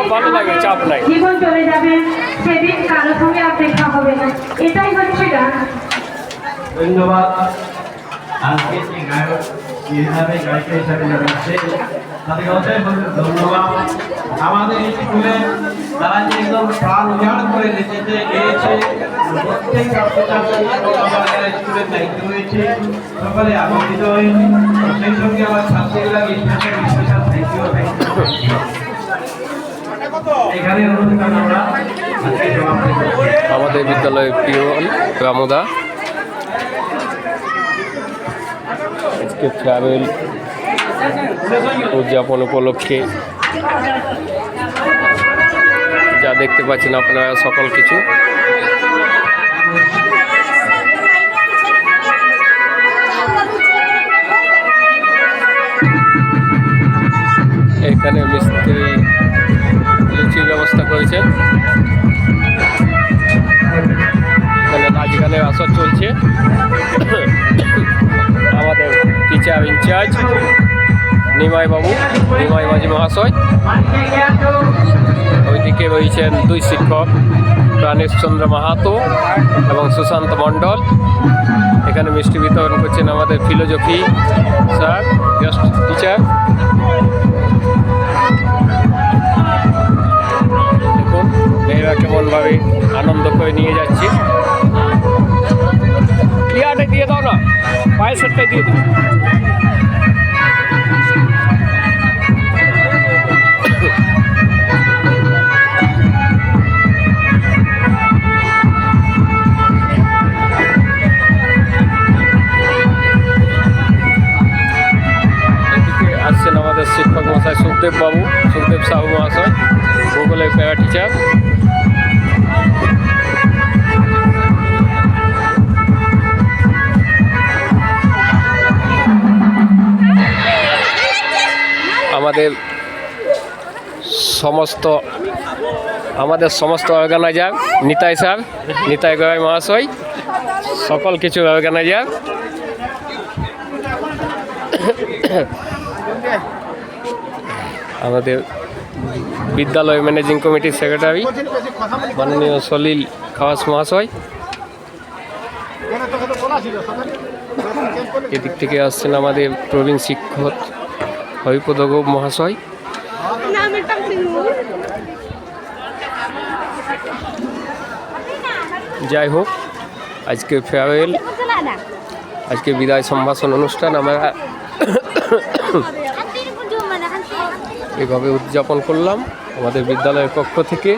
সব ভালো লাগে, চাপ নাই। জীবন চলে যাবে সেদিন কারো সঙ্গে আর দেখা হবে না, এটাই হচ্ছে গান। ধন্যবাদ। আজকে এই গায়ক হিসাবে গায়িকা হিসাবে যারা আছে তাদেরকে অসংখ্য ধন্যবাদ। আমাদের স্কুলে তারা যে একদম প্রাণ উজাড় করে লিখেছে গিয়েছে, প্রত্যেক স্কুলের দায়িত্ব রয়েছে, সকলে আনন্দিত হই। সেই সঙ্গে আমার ছাত্রীগুলাকে স্পেশাল থ্যাংক ইউ। এখানে অনুষ্ঠান আমরা আমাদের বিদ্যালয়ের প্রিয় রামুদা আজকে ট্রাভেল উদযাপন উপলক্ষে যা দেখতে পাচ্ছেন আপনারা সকল কিছু এখানে মিস্ত্রি লুচির ব্যবস্থা করেছে, এখানে নাচ গানের আসর চলছে। আমাদের টিচার ইনচার্জ নিমাই মাঝি মহাশয়, ওইদিকে রয়েছেন দুই শিক্ষক প্রাণেশ চন্দ্র মাহাতো এবং সুশান্ত মণ্ডল। এখানে মিষ্টি বিতরণ করছেন আমাদের ফিলোজফি স্যার, গেস্ট টিচার। দেখুন মেয়েরা কেমনভাবে আনন্দ করে নিয়ে যাচ্ছে। ক্লিয়ারটা দিয়ে দাও না, পায়ের সেটটাই দিয়ে দিই। আসছেন আমাদের শিক্ষক মহাশয় সুখদেব সাহু মহাশয়, ভূগোলের প্যারা টিচার। আমাদের সমস্ত অর্গানাইজার নিতাই স্যার, নিতাই গড়াই মহাশয়, সকল কিছু অর্গানাইজার। আমাদের বিদ্যালয় ম্যানেজিং কমিটির সেক্রেটারি মাননীয় সলিল খাওয়াস মহাশয়। এদিক থেকে আসছেন আমাদের প্রবীণ শিক্ষক হরিপদ গোপ মহাশয়। যাই হোক, আজকে ফেয়ারওয়েল, আজকে বিদায় সম্ভাষণ অনুষ্ঠান আমরা এভাবে উদযাপন করলাম আমাদের বিদ্যালয়ের পক্ষ থেকে।